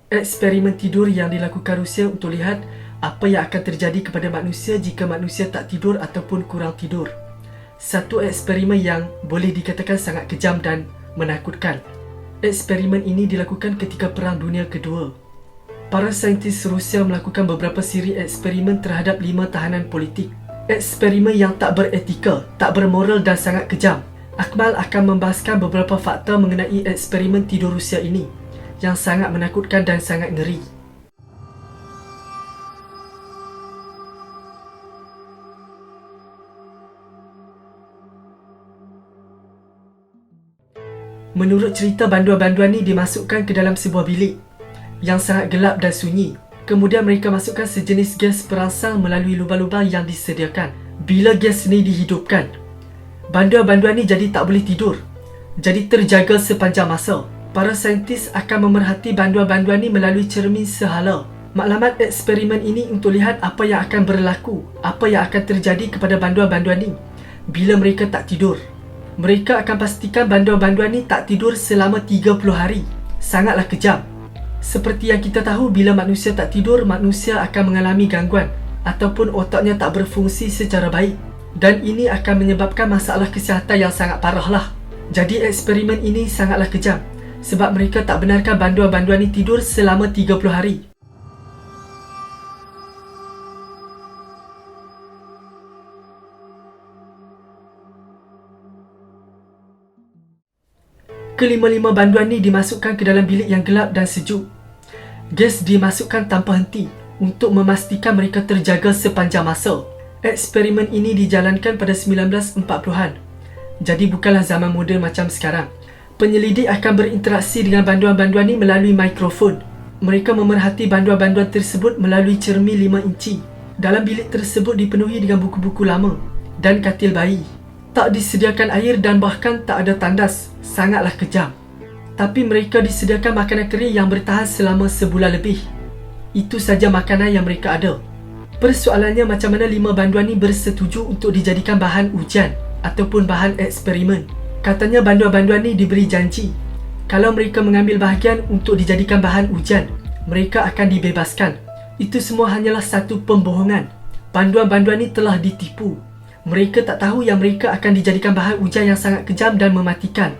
Eksperimen tidur yang dilakukan Rusia untuk lihat apa yang akan terjadi kepada manusia jika manusia tak tidur ataupun kurang tidur. Satu eksperimen yang boleh dikatakan sangat kejam dan menakutkan. Eksperimen ini dilakukan ketika Perang Dunia Kedua. Para saintis Rusia melakukan beberapa siri eksperimen terhadap 5 tahanan politik. Eksperimen yang tak beretika, tak bermoral dan sangat kejam. Akmal akan membahaskan beberapa fakta mengenai eksperimen tidur Rusia ini yang sangat menakutkan dan sangat ngeri. Menurut cerita, banduan-banduan ni dimasukkan ke dalam sebuah bilik yang sangat gelap dan sunyi. Kemudian mereka masukkan sejenis gas perangsang melalui lubang-lubang yang disediakan. Bila gas ni dihidupkan, banduan-banduan ni jadi tak boleh tidur, jadi terjaga sepanjang masa. Para saintis akan memerhati banduan-banduan ni melalui cermin sehala. Maklumat eksperimen ini untuk lihat apa yang akan berlaku, apa yang akan terjadi kepada banduan-banduan ni bila mereka tak tidur. Mereka akan pastikan banduan-banduan ni tak tidur selama 30 hari. Sangatlah kejam. Seperti yang kita tahu, bila manusia tak tidur, manusia akan mengalami gangguan ataupun otaknya tak berfungsi secara baik. Dan ini akan menyebabkan masalah kesihatan yang sangat parah lah. Jadi eksperimen ini sangatlah kejam sebab mereka tak benarkan banduan-banduan ni tidur selama 30 hari. Kelima-lima banduan ni dimasukkan ke dalam bilik yang gelap dan sejuk. Gas dimasukkan tanpa henti untuk memastikan mereka terjaga sepanjang masa. Eksperimen ini dijalankan pada 1940-an. Jadi bukanlah zaman moden macam sekarang. Penyelidik akan berinteraksi dengan banduan-banduan ni melalui mikrofon. Mereka memerhati banduan-banduan tersebut melalui cermin 5 inci. Dalam bilik tersebut dipenuhi dengan buku-buku lama dan katil bayi. Tak disediakan air dan bahkan tak ada tandas. Sangatlah kejam. Tapi mereka disediakan makanan kering yang bertahan selama sebulan lebih. Itu saja makanan yang mereka ada. Persoalannya, macam mana 5 banduan ni bersetuju untuk dijadikan bahan ujian ataupun bahan eksperimen. Katanya banduan-banduan ni diberi janji kalau mereka mengambil bahagian untuk dijadikan bahan ujian, mereka akan dibebaskan. Itu semua hanyalah satu pembohongan. Banduan-banduan ni telah ditipu. Mereka tak tahu yang mereka akan dijadikan bahan ujian yang sangat kejam dan mematikan.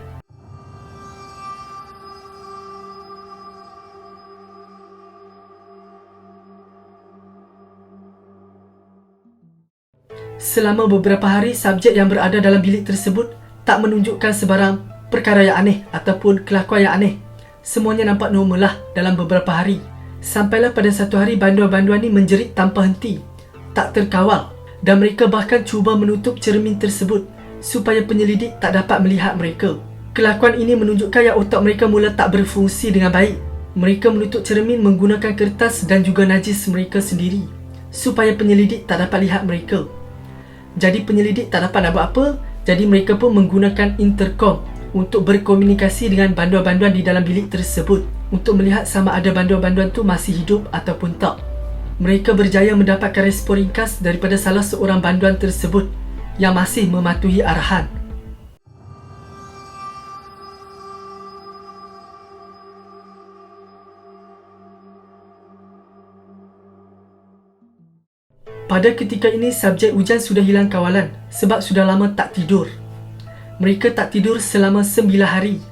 Selama beberapa hari, subjek yang berada dalam bilik tersebut tak menunjukkan sebarang perkara yang aneh ataupun kelakuan yang aneh. Semuanya nampak normal lah dalam beberapa hari. Sampailah pada satu hari, banduan-banduan ni menjerit tanpa henti, tak terkawal, dan mereka bahkan cuba menutup cermin tersebut supaya penyelidik tak dapat melihat mereka. Kelakuan ini menunjukkan yang otak mereka mula tak berfungsi dengan baik. Mereka menutup cermin menggunakan kertas dan juga najis mereka sendiri supaya penyelidik tak dapat lihat mereka. Jadi penyelidik tak dapat nak buat apa, jadi mereka pun menggunakan intercom untuk berkomunikasi dengan banduan-banduan di dalam bilik tersebut untuk melihat sama ada banduan-banduan tu masih hidup ataupun tak. Mereka berjaya mendapatkan respon ringkas daripada salah seorang banduan tersebut yang masih mematuhi arahan. Pada ketika ini, subjek ujian sudah hilang kawalan sebab sudah lama tak tidur. Mereka tak tidur selama 9 hari.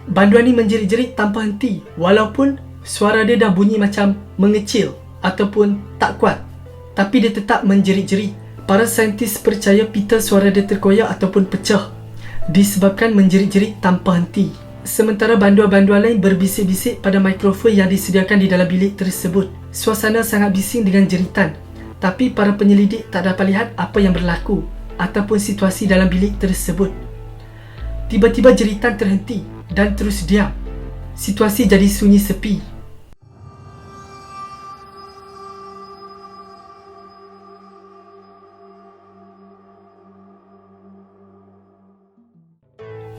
Banduan ni menjerit-jerit tanpa henti walaupun suara dia dah bunyi macam mengecil ataupun tak kuat. Tapi dia tetap menjerit-jerit. Para saintis percaya pita suara dia terkoyak ataupun pecah disebabkan menjerit-jerit tanpa henti. Sementara banduan-banduan lain berbisik-bisik pada mikrofon yang disediakan di dalam bilik tersebut. Suasana sangat bising dengan jeritan. Tapi para penyelidik tak dapat lihat apa yang berlaku ataupun situasi dalam bilik tersebut. Tiba-tiba jeritan terhenti dan terus diam. Situasi jadi sunyi sepi.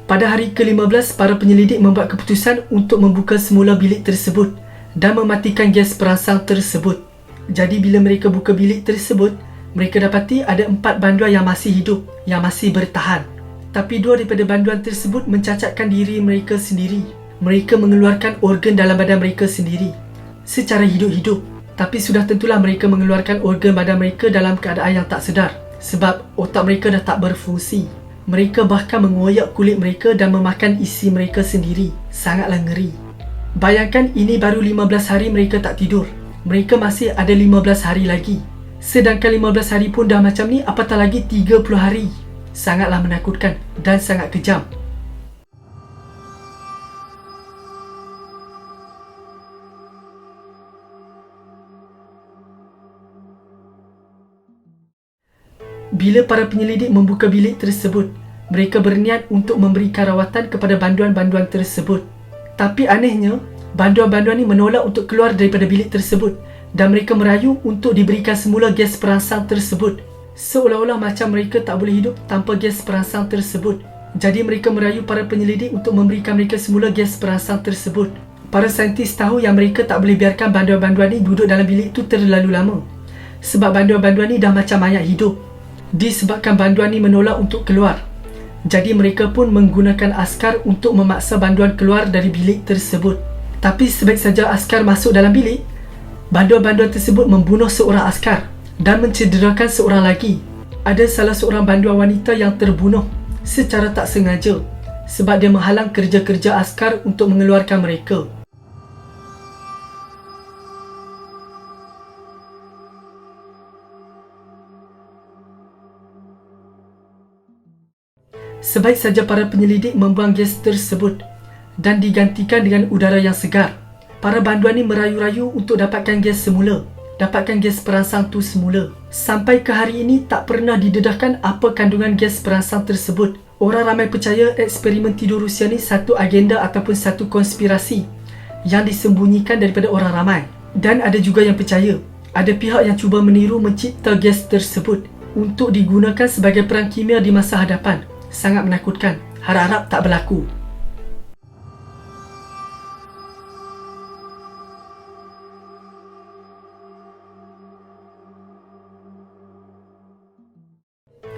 Pada hari ke-15, para penyelidik membuat keputusan untuk membuka semula bilik tersebut dan mematikan gas perangsang tersebut. Jadi bila mereka buka bilik tersebut, mereka dapati ada 4 banduan yang masih hidup, yang masih bertahan. Tapi 2 daripada banduan tersebut mencacatkan diri mereka sendiri. Mereka mengeluarkan organ dalam badan mereka sendiri. secara hidup-hidup. Tapi sudah tentulah mereka mengeluarkan organ badan mereka dalam keadaan yang tak sedar, sebab otak mereka dah tak berfungsi. Mereka bahkan mengoyak kulit mereka dan memakan isi mereka sendiri. Sangatlah ngeri. Bayangkan ini baru 15 hari mereka tak tidur. Mereka masih ada 15 hari lagi. Sedangkan 15 hari pun dah macam ni, apatah lagi 30 hari. Sangatlah menakutkan dan sangat kejam. Bila para penyelidik membuka bilik tersebut, mereka berniat untuk memberikan rawatan kepada banduan-banduan tersebut. Tapi anehnya, banduan-banduan ni menolak untuk keluar daripada bilik tersebut dan mereka merayu untuk diberikan semula gas perangsang tersebut. Seolah-olah macam mereka tak boleh hidup tanpa gas perangsang tersebut. Jadi mereka merayu para penyelidik untuk memberikan mereka semula gas perangsang tersebut. Para saintis tahu yang mereka tak boleh biarkan banduan-banduan ni duduk dalam bilik tu terlalu lama, sebab banduan-banduan ni dah macam mayat hidup. Disebabkan banduan ni menolak untuk keluar, jadi mereka pun menggunakan askar untuk memaksa banduan keluar dari bilik tersebut. Tapi sebaik saja askar masuk dalam bilik, banduan-banduan tersebut membunuh seorang askar dan mencederakan seorang lagi. Ada salah seorang banduan wanita yang terbunuh secara tak sengaja sebab dia menghalang kerja-kerja askar untuk mengeluarkan mereka. Sebaik saja para penyelidik membuang gas tersebut dan digantikan dengan udara yang segar, para banduan ni merayu-rayu untuk dapatkan gas semula, dapatkan gas perangsang tu semula. Sampai ke hari ini tak pernah didedahkan apa kandungan gas perangsang tersebut. Orang ramai percaya eksperimen tidur Rusia ni satu agenda ataupun satu konspirasi yang disembunyikan daripada orang ramai. Dan ada juga yang percaya ada pihak yang cuba meniru mencipta gas tersebut untuk digunakan sebagai perang kimia di masa hadapan. Sangat menakutkan. Harap-harap tak berlaku.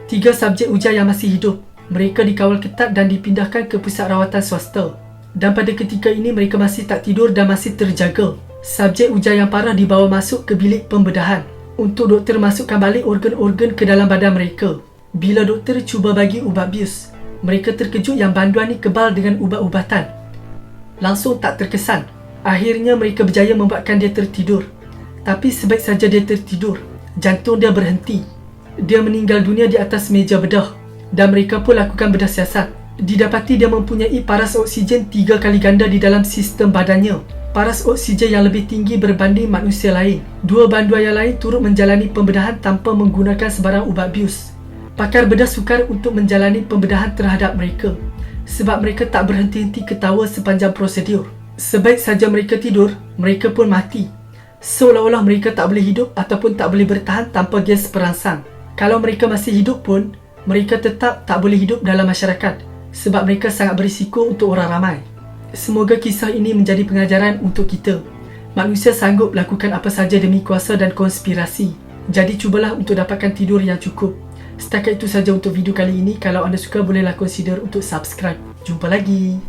Tiga subjek ujian yang masih hidup, mereka dikawal ketat dan dipindahkan ke pusat rawatan swasta. Dan pada ketika ini mereka masih tak tidur dan masih terjaga. Subjek ujian yang parah dibawa masuk ke bilik pembedahan untuk doktor masukkan balik organ-organ ke dalam badan mereka. Bila doktor cuba bagi ubat bius, mereka terkejut yang banduan ni kebal dengan ubat-ubatan. Langsung tak terkesan. Akhirnya mereka berjaya membuatkan dia tertidur. Tapi sebaik saja dia tertidur, jantung dia berhenti. Dia meninggal dunia di atas meja bedah. Dan mereka pun lakukan bedah siasat. Didapati dia mempunyai paras oksigen 3 kali ganda di dalam sistem badannya. Paras oksigen yang lebih tinggi berbanding manusia lain. Dua banduan yang lain turut menjalani pembedahan tanpa menggunakan sebarang ubat bius. Pakar bedah sukar untuk menjalani pembedahan terhadap mereka sebab mereka tak berhenti-henti ketawa sepanjang prosedur. Sebaik saja mereka tidur, mereka pun mati. Seolah-olah mereka tak boleh hidup ataupun tak boleh bertahan tanpa gas perangsang. Kalau mereka masih hidup pun, mereka tetap tak boleh hidup dalam masyarakat sebab mereka sangat berisiko untuk orang ramai. Semoga kisah ini menjadi pengajaran untuk kita. Manusia sanggup lakukan apa saja demi kuasa dan konspirasi. Jadi cubalah untuk dapatkan tidur yang cukup. Setakat itu saja untuk video kali ini. Kalau anda suka, bolehlah consider untuk subscribe. Jumpa lagi.